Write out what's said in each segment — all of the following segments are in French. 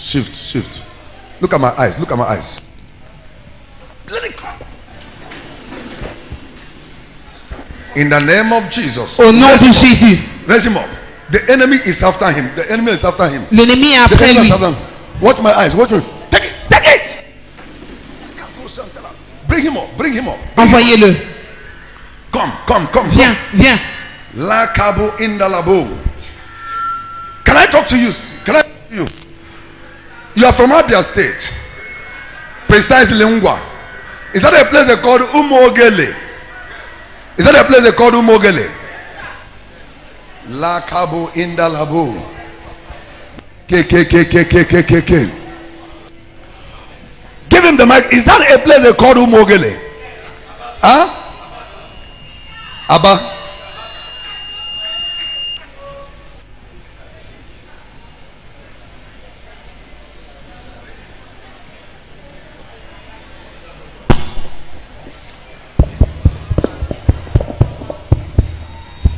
Shift. Look at my eyes. Look at my eyes. Let it come. In the name of Jesus. Au nom de Jésus. Raise him up. The enemy is after him. The enemy is after him. L'ennemi est après lui. Watch my eyes. Watch me. Take it. Take it. Bring him up. Bring him up. Envoyez-le. Come. Viens. La cabo in the labo. Can I talk to you? Can I talk to you? You are from Abia State. Precisely Ngwa. Is that a place they called Umogele? Is that a place they called Umogele? La cabo in the labo. K. Give him the mic. Is that a place they called Umogele? Huh? Abba.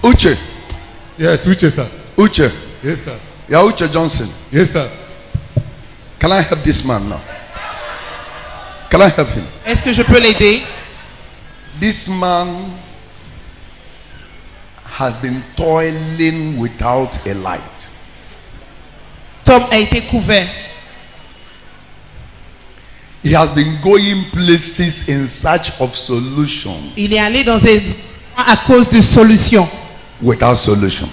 Uche. Yes, Uche, sir. Uche. Yes, sir. Yeah, Uche Johnson. Yes, sir. Can I help this man now? Can I help him? Est-ce que je peux l'aider? This man has been toiling without a light. Tom a été couvert. He has been going places in search of solution. Il est allé dans des à cause de solutions. Without solution.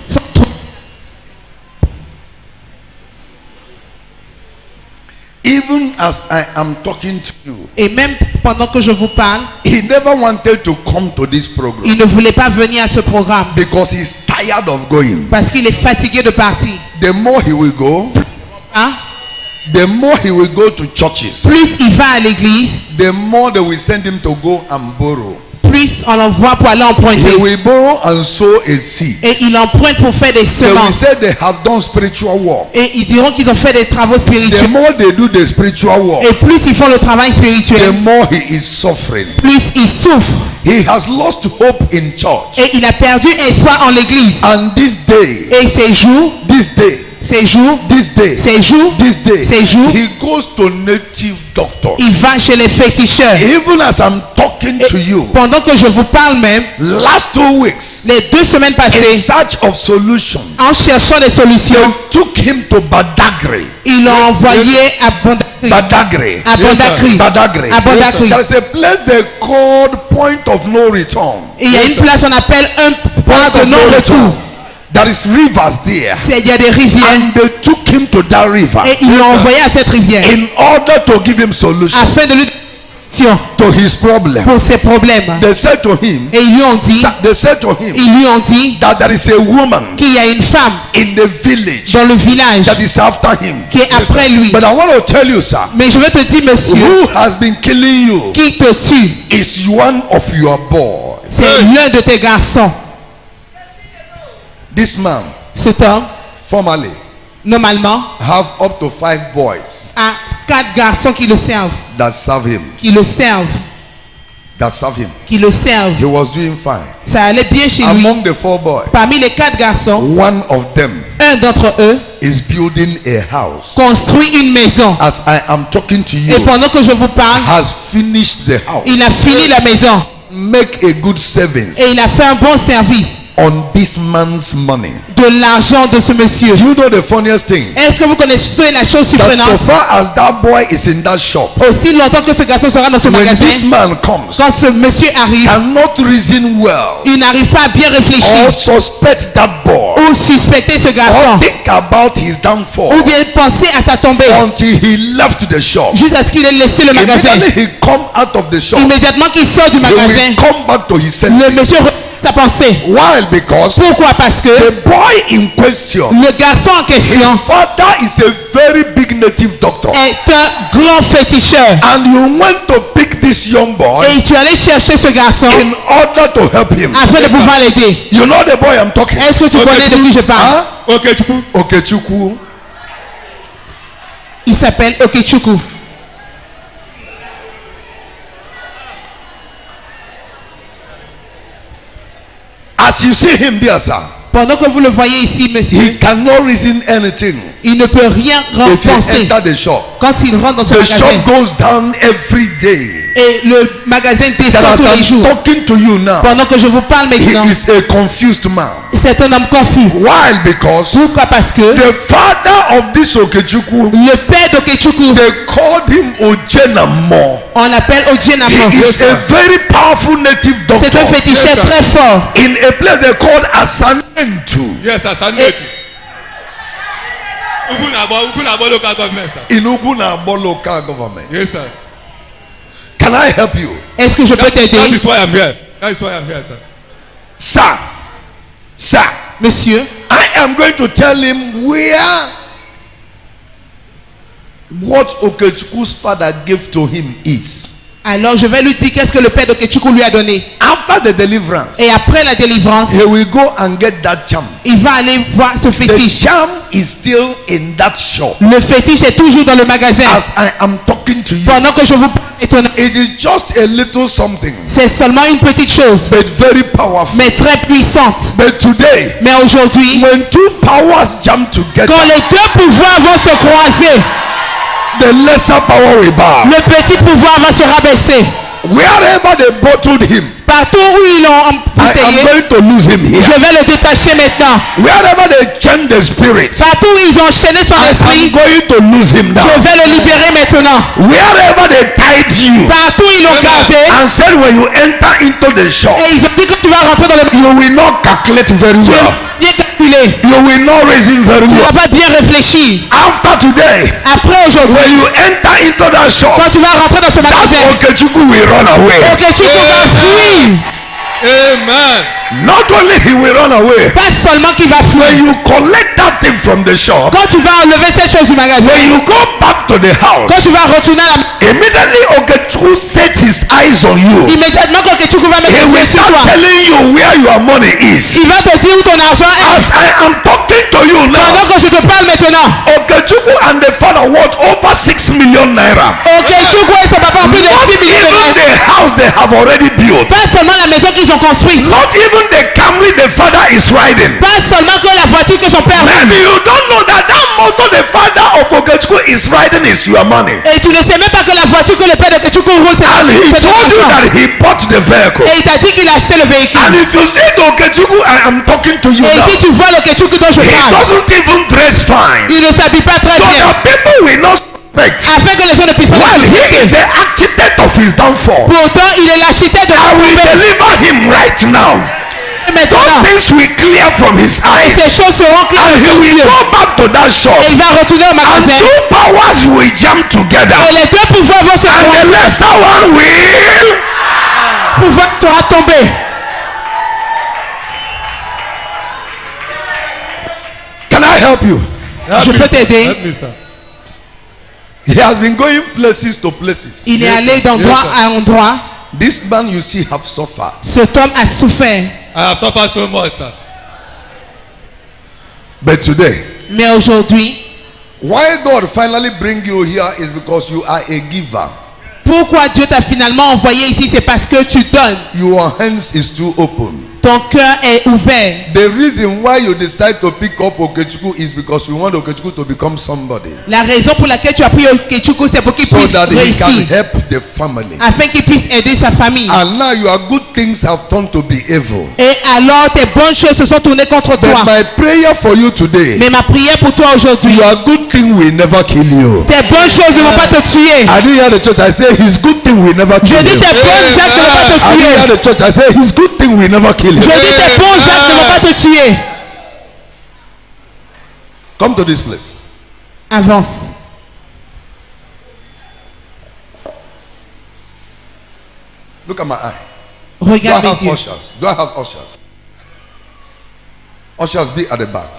Even as I am talking to you, Et même pendant que je vous parle, he never wanted to come to this program il ne voulait pas venir à ce programme because he's tired of going. parce qu'il est fatigué de partir. The more he will go, Hein? the more he will go to churches, Plus il va à l'église, the more they will send him to go and borrow. plus on l'envoie pour aller He emprunter. will borrow and sow a seed. Et il emprunte pour faire des They will semences. say they have done spiritual work. Et ils diront qu'ils ont fait des travaux The spirituels. more they do the spiritual work, Et plus ils font le travail the spirituel, more he is suffering. plus ils souffrent. He has lost hope in church. Et il a perdu espoir en l'église. And this day, Et ces jours, this day, he goes to native doctor. il va chez les féticheurs. Even as I'm talking to you, Pendant que je vous parle même, last 2 weeks, les 2 semaines in passées, search of solutions, en cherchant des solutions, they took him to Badagry. ils l'ont envoyé à Bandakry. Badagry. À Bandakry. Badagry. À Bandakry. There is a place they called Point of No Return. Et il y a une place qu'on appelle un point de non-retour. There is rivers there. Il y a des rivières. And they took him to that river Et ils l'ont envoyé à cette rivière in order to give him solution afin de lui donner to his problem. pour ses problèmes. They said to him, Et ils lui ont dit that there is a woman qu'il y a une femme in the village dans le village that is after him. qui est après lui. But I want to tell you, sir, Mais je veux te dire, monsieur, who has been killing you qui te tue, is one of your boys. c'est l'un de tes garçons. This man Cet homme, formerly normalement, have up to 5 boys a 4 garçons qui le servent. that serve him. Qui le servent. Qui le servent. He was doing fine. Ça allait bien chez lui. Among the 4 boys, Parmi les 4 garçons, one of them un d'entre eux is building a house. construit une maison. As I am talking to you, Et pendant que je vous parle, has finished the house. il a fini la maison. Make a good savings Et il a fait un bon service on this man's money. de l'argent de ce monsieur. Do you know the funniest thing? Est-ce que vous connaissez la chose That so surprenante? far as that boy is in that shop, Aussi longtemps que ce garçon sera dans ce when this magasin, man comes, quand ce monsieur arrive, cannot reason well il n'arrive pas à bien or réfléchir suspect that boy ou suspecter ce or garçon think about his downfall ou bien penser à sa tombée until he left the shop. jusqu'à ce qu'il ait laissé le magasin. Immediately he come out of the shop, Immédiatement qu'il sort du he magasin, will come back to his senses. le monsieur reprend sa pensée. Why? Because Pourquoi? Parce que the boy in question, le garçon en his question father is a very big native doctor, est un grand féticheur. and you went to pick this young boy Et tu allais chercher ce garçon in order to help him. afin de pouvoir l'aider. You know the boy I'm talking. Est-ce que tu connais de qui je parle? Huh? Okechukwu. Il s'appelle Okechukwu. As you see him there, sir, Pendant que vous le voyez ici, monsieur, he cannot reason anything. Il ne peut rien If you renforcer. enter the shop, Quand il rentre dans son the magasin, shop goes down every day. et le magasin That descend as tous les I'm jours. talking to you now, Pendant que je vous parle he maintenant, is a confused man. c'est un homme confus. Why? Because Pourquoi? Parce que the father of this Okechukwu, le père d'Okechukwu, they called him Ojenamo. on l'appelle Ojenamo. He is a very powerful native C'est un doctor. féticheur Yes, sir. très fort. In a place they called Asanentu. Yes, sir. Sanuetu. Ukunabo local government, sir. In Ugunabo local government. Yes, sir. Can I help you? Est-ce que je peux That t'aider? is why I'm here. That is why I'm here, sir. Sir, Monsieur, I am going to tell him where what Okechukwu's father gave to him is. alors je vais lui dire qu'est-ce que le père d'Okechukwu lui a donné. After the deliverance, Et après la délivrance, he will go and get that charm. il va aller voir ce The fétiche. charm is still in that shop. Le fétiche est toujours dans le magasin. As I am talking to you, Pendant que je vous parle maintenant, it is just a little something, c'est seulement une petite chose, but very powerful. mais très puissante. But today, Mais aujourd'hui, when two powers jam together, quand les deux pouvoirs vont se croiser, the lesser power will bow. le petit pouvoir va se rabaisser. Wherever they bottled him, Partout où ils l'ont I am embouteillé, going to lose him here. je vais le détacher maintenant. Wherever they chain the spirit, Partout où ils ont enchaîné son I am esprit, going to lose him je now. vais le libérer maintenant. Wherever they tied you Partout où ils l'ont gardé, and said when you enter into the shop, et ils ont dit que tu vas rentrer dans le you will not calculate very tu well. vas bien calculer, You will not reason very tu well. vas pas bien réfléchir. After today, Après aujourd'hui, when you enter into that shop, quand tu vas rentrer dans ce that magasin, Okechukwu will run away. Okechukwu va fuir. Amen. Not only he will run away, Pas seulement qu'il va when fuir. you collect that thing from the shop, Quand tu vas enlever ces choses du when magasin, you go back to the house, quand tu vas retourner à la immediately Okechukwu sets his eyes on you. immédiatement quand Okechukwu va mettre He ses will yeux sur start toi, telling you where your money is. il va te dire où ton argent As est. I am talking to you now, Pendant que je te parle maintenant, Okechukwu and the father worth over 6 million naira. Okechukwu et son papa ont plus de Not 6 millions even de the house they have already built. Pas seulement la maison qu'ils ont construite. Not even the Camry the father is riding. Pas seulement que la voiture que son père roule. Maybe you don't know that that motor the father of Okechukwu is riding is your money. Et tu ne sais même pas que la voiture que le père de Okechukwu roule, And he c'est de told you l'argent. that he bought the vehicle. Et il t'a dit qu'il a acheté le véhicule. And if you see the Okechukwu I am talking to you Et now, si tu vois l'Okechukwu dont je he parle, doesn't even dress fine. il ne s'habille pas très So bien. that people will not suspect. Afin que les gens ne puissent pas Well, le he is suspecter. the architect of his downfall. Pourtant, il est l'architecte de I will la deliver him right now. maintenant. Those things will clear from his Et eyes. ces choses seront And claires. he will go back to that shop. Et il va retourner au And magasin. two powers will jam together. Et les deux pouvoirs vont se And the croiser. lesser one will. Le pouvoir sera tombé. Can I help you? Je peux t'aider. Help me, sir. He has been going places to places. Il est Yes, allé sir. d'endroit Yes, sir. à endroit. This man you see have suffered. Cet homme a souffert. I have suffered so much, sir. But today, Mais aujourd'hui, why God finally bring you here is because you are a giver. pourquoi Dieu t'a finalement envoyé ici, c'est parce que tu donnes. Your hands is too open. Ton cœur est ouvert. The reason why you decide to pick up Okechukwu is because you want Okechukwu to become somebody. La raison pour laquelle tu as pris Okechukwu, c'est pour qu'il So puisse that he can réussir. help the family. Afin qu'il puisse aider sa famille. And now your good things have turned to be evil. Et alors tes bonnes choses se sont tournées contre But toi. my prayer for you today, Mais ma prière pour toi aujourd'hui, your good thing will never kill you. tes bonnes choses ne vont pas te tuer. I didn't hear the church. I say his good thing will never Je kill dis you. tes bonnes actes ne vont pas te I didn't hear tuer. the church. I say his good thing will never kill Je you. dis tes bons actes ne vont pas te tuer. Come to this place. Avance. Look at my eye. Do I Regarde have mes yeux. ushers? Do I have ushers? Ushers, be at the back.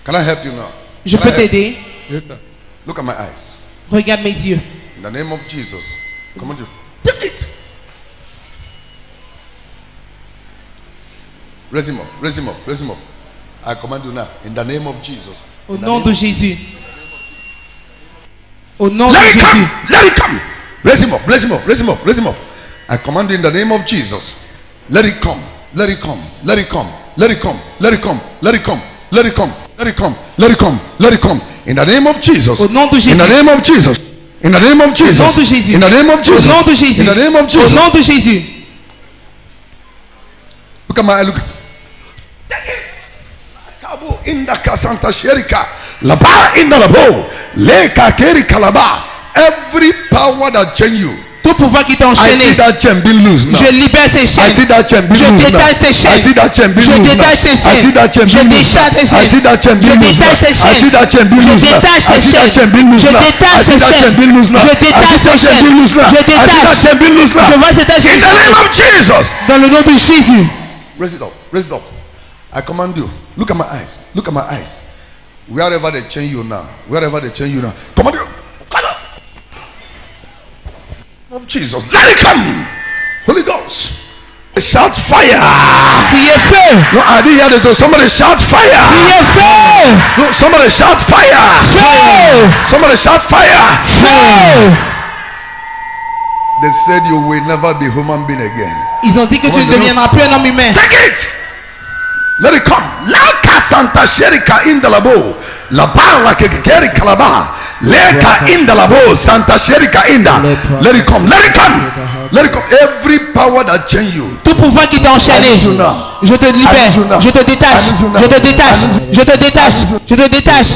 Can I help you now? Je Can I peux help- t'aider. Yes, sir. Look at my eyes. Regarde mes yeux. In the name of Jesus. Come on, you. Take it. Raise him up. Raise him up. Raise him up. I command you now. In the name of Jesus. Au In the nom name de of- Jésus. Au nom de Let it Jésus. come. Let it come. Raise him up. Raise him up. Raise him up. Raise him up. I command you in the name of Jesus. Let it come. Let it come. Let it come. Let it come. Let it come. Let it come. Let it come. Let it come. Let it come. Let it come. In the name of Jesus. Au nom de Jésus. In the name of Jesus. In the name of Jesus. Au nom de Jésus. In the name of Au Jesus. nom de Jésus. In the name of Au Jesus. nom de Jésus. Look at my eye. Look. Kabu inda kasanta sherika. Laba inda labo. Leka keri kalaba. Every power that chain you. Tout pouvoir qui t'a I see enchaîné, that chain being loose now. je libère tes I see chaînes. that chain being Je loose now. détache tes I chaînes. see that chain being Je loose now. détache tes I see chaînes. that chain Je being loose détache now. tes I see chaînes. that chain Je being loose now. détache tes I see that chain being Je loose now. détache I tes see that chaînes. chain being loose Je now. I détache see tes that chain chaînes. being loose now. Je I see détache that tes chain chaînes. being loose now. Je I see that détache. chain being loose now. Je vois cette In the name of Jesus. Dans le nom de Jésus. Raise it up. Raise it up. I command you. Look at my eyes. Look at my eyes. Wherever they chain you now. Wherever they chain you now. Command you. Come on. Of Jesus. Let it come. Holy Ghost. Shout fire. Criez feu. No, I didn't hear this. Somebody shout fire. Criez feu. No, somebody shout fire. Feu. Somebody shout fire. Feu. They said you will never be human being again. Ils ont dit que tu ne deviendras plus un homme humain. Take it. Let it come. Laka Santa Sherika in the labo. La barra que keri kalaba. Leka in the labo. Santa Sherika in the. Let it come. Let it come. Let it come. Every power that chain you. Tout pouvoir qui t'a enchaîné, je te libère, je te détache, je te détache, je te détache, je te détache,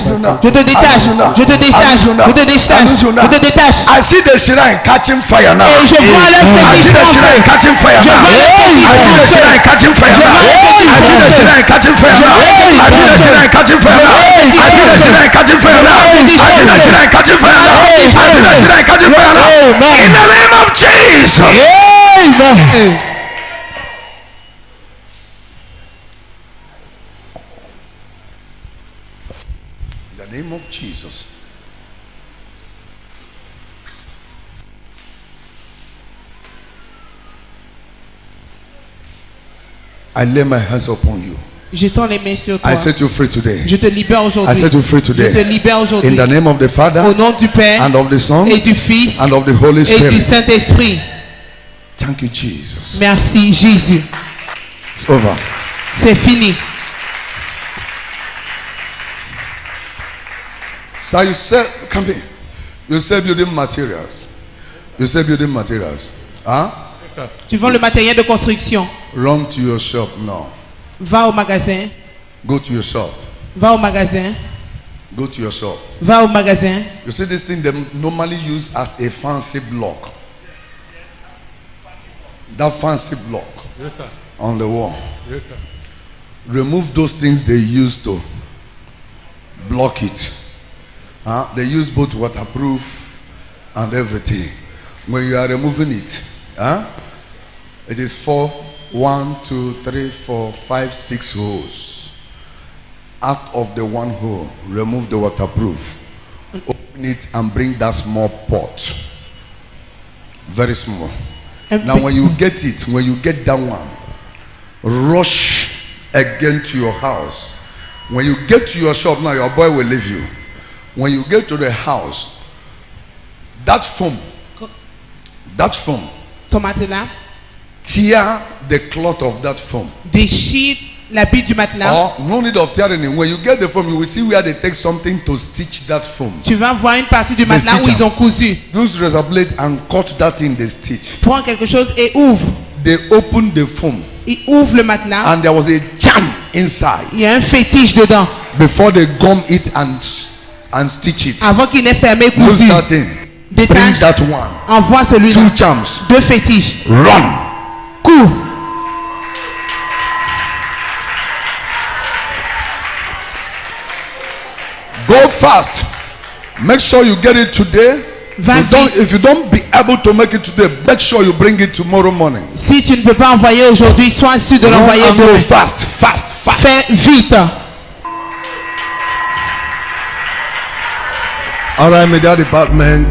je te détache, je te détache, je te détache, je te détache. I see the shrine catching fire now. Et je vois leur I see fétiche the shrine trembler. catching fire Je now. vois leur I see the fétiche shrine catching fire now. I see the shrine catching fire now. I see the shrine catching fire now. I see the shrine catching fire now. I see the shrine catching fire now. I see the shrine catching fire now. In the name of Jesus. Amen. In the name of Jesus. I lay my hands upon you. Je tends les mains sur toi. I set you free today. Je te libère I aujourd'hui. set you free Je te today. libère aujourd'hui. In the name of the Father Au nom du Père and of the Son et du Fils and of the Holy et du Spirit. Saint-Esprit. Thank you, Jesus. Merci Jésus. It's over. C'est fini. So you sell, come here. You sell building materials. You sell building materials. Huh? Tu vends le matériel de construction. Run to your shop now. Va au magasin. Go to your shop. Va au magasin. Go to your shop. Va au magasin. You see this thing they normally use as a fancy block. That fancy block Yes, sir. on the wall. Yes, sir. Remove those things they use to block it. They use both waterproof and everything. When you are removing it, it is 1, 2, 3, 4, 5, 6 holes. Out of the one hole, remove the waterproof. Open it and bring that small pot. Very small. Now when you get it, when you get that one, rush again to your house. When you get to your shop, now your boy will leave you. When you get to the house, that foam, Ton matelas. tear the cloth of that foam. Déchire l'habit du matelas. Or no need of tearing it. When you get the foam, you will see where they take something to stitch that foam. Tu vas voir une partie du matelas où stitcher. ils ont cousu. Use razor blade and cut that in the stitch. Prends quelque chose et ouvre. They open the foam Il ouvre le matelas. and there was a jam inside. Il y a un fétiche dedans. Before they gum it and stitch it. Avant qu'il n'ait fermé Lose cousu. that thing. Bring Détache. that one. Envoie celui-là. 2 charms. 2 fétiches. Run. Cours. Go fast. Make sure you get it today. Va vite. If you don't be able to make it today, make sure you bring it tomorrow morning. Si tu ne peux pas envoyer aujourd'hui, sois sûr de Run l'envoyer and go demain. fast, fast, fast. Fais vite. All right, media department.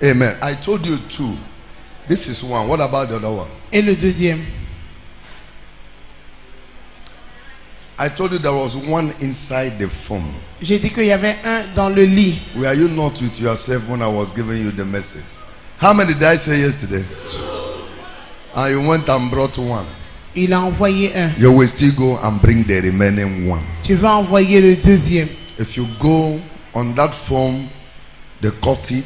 Amen. I told you two. This is one. What about the other one? Et le deuxième? I told you there was one inside the phone. J'ai dit qu'il y avait un dans le lit. Were you not with yourself when I was giving you the message? How many did I say yesterday? And you went and brought one. Il a envoyé un. You will still go and bring the remaining one. Tu vas envoyer le deuxième. If you go on that phone, they cut it.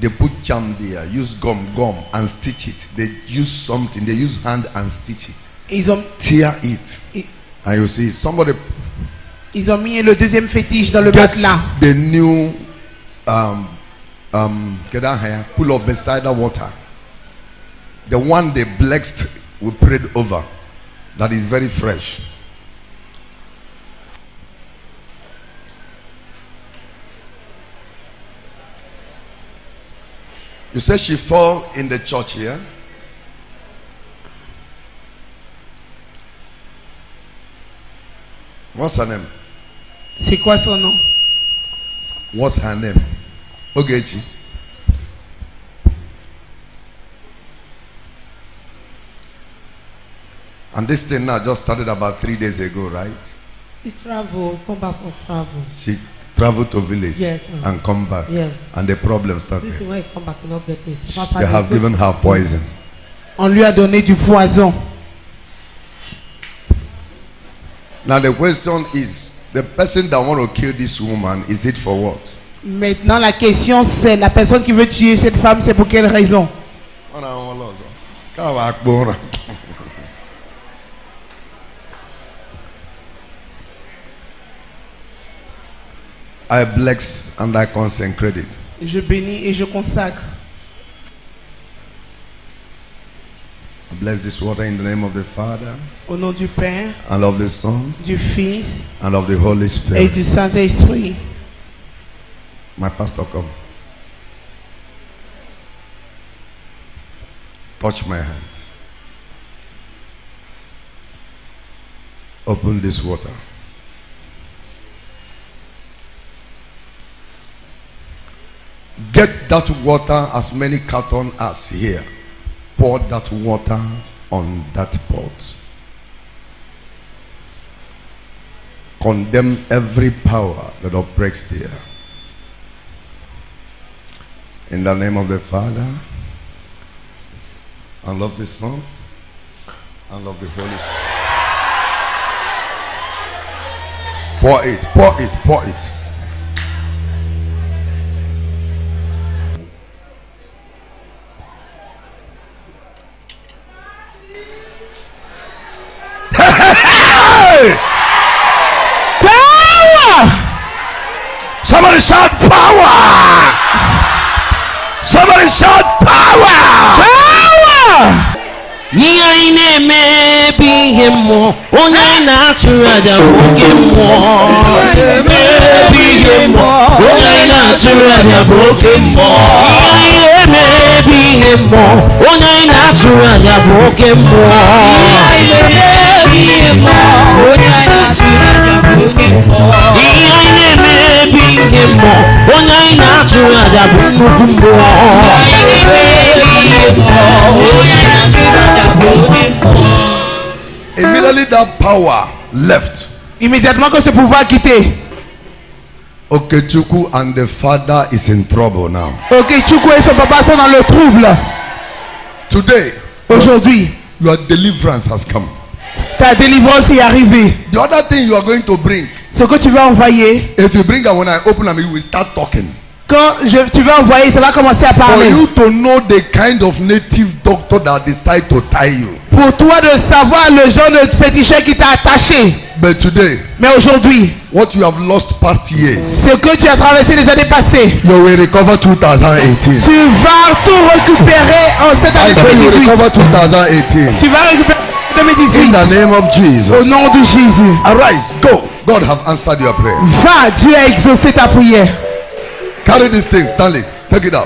They put jam there, use gum and stitch it. They use something, they use hand and stitch it. Ils ont, Tear it. And you see somebody ils ont mis le deuxième fétiche dans le get matelas. the new get that here, pull up beside the water. The one they blessed, we prayed over. That is very fresh. You said she fell in the church here. What's her name? C'est quoi son nom? What's her name? Ogechi. And this thing now just started about 3 days ago, right? He traveled, come back from travel. She traveled to village Yes, and come back. Yes. And the problem This is started. when he come back, he not get it. They have given her poison. On lui a donné du poison. Now the question is, the person that want to kill this woman, is it for what? Maintenant, la question c'est la personne qui veut tuer cette femme, c'est pour quelle raison? I bless and I consecrate it. Je bénis et je consacre. I bless this water in the name of the Father Au nom du Père, and of the Son du Fils and of the Holy et Spirit. du Saint-Esprit. My pastor, come. Touch my hand. Open this water. Get that water, as many cartons as here. Pour that water on that pot. Condemn every power that operates there. In the name of the Father, and of the Son, and of the Holy Spirit. Pour it, pour it, pour it. Power! Somebody shout power! Somebody shout power! Power! Ihe anyị na-emebi ihe mmụọ, onye anyị na-achụrụ aja nwoke mmụọ. Emebi ihe mmụọ, onye anyị na-achụrụ aja bụ oke mmụọ. Ihe anyị na-emebi ihe mmụọ, onye anyị na-achụrụ aja bụ oke mmụọ. Ihe anyị na-emebi ihe mmụọ, onye anyị na-achụrụ aja bụ oke mmụọ. Ihe anyị na-emebi ihe mmụọ, onye anyị na-achụrụ aja bụ nnukwu mmụọ. Ihe anyị na-emebi ihe mmụọ, onye anyị na-achụrụ aja. Immediately that power left. Immédiatement que ce pouvoir quitté. Okechukwu and the father is in trouble now. Okechukwu et son papa sont dans le trouble. Today, Aujourd'hui, your deliverance has come. ta délivrance est arrivée. The other thing you are going to bring, Ce que tu vas envoyer, if you bring it when I open them, you will start talking. quand tu vas envoyer, ça va commencer à For parler. you to know the kind of native doctor that decide to tie you. Pour toi de savoir le genre de féticheur qui t'a attaché. But today, Mais aujourd'hui, what you have lost past years, ce que tu as traversé les années passées, you will recover 2018. tu vas tout récupérer en cette I année say you 2018. recover 2018. Tu vas récupérer en In 2018. the name of Au Jesus. nom de Jésus. Arise, go. God have answered your prayer. Va, Dieu a exaucé ta prière. Carry this thing, Stanley. Take it out.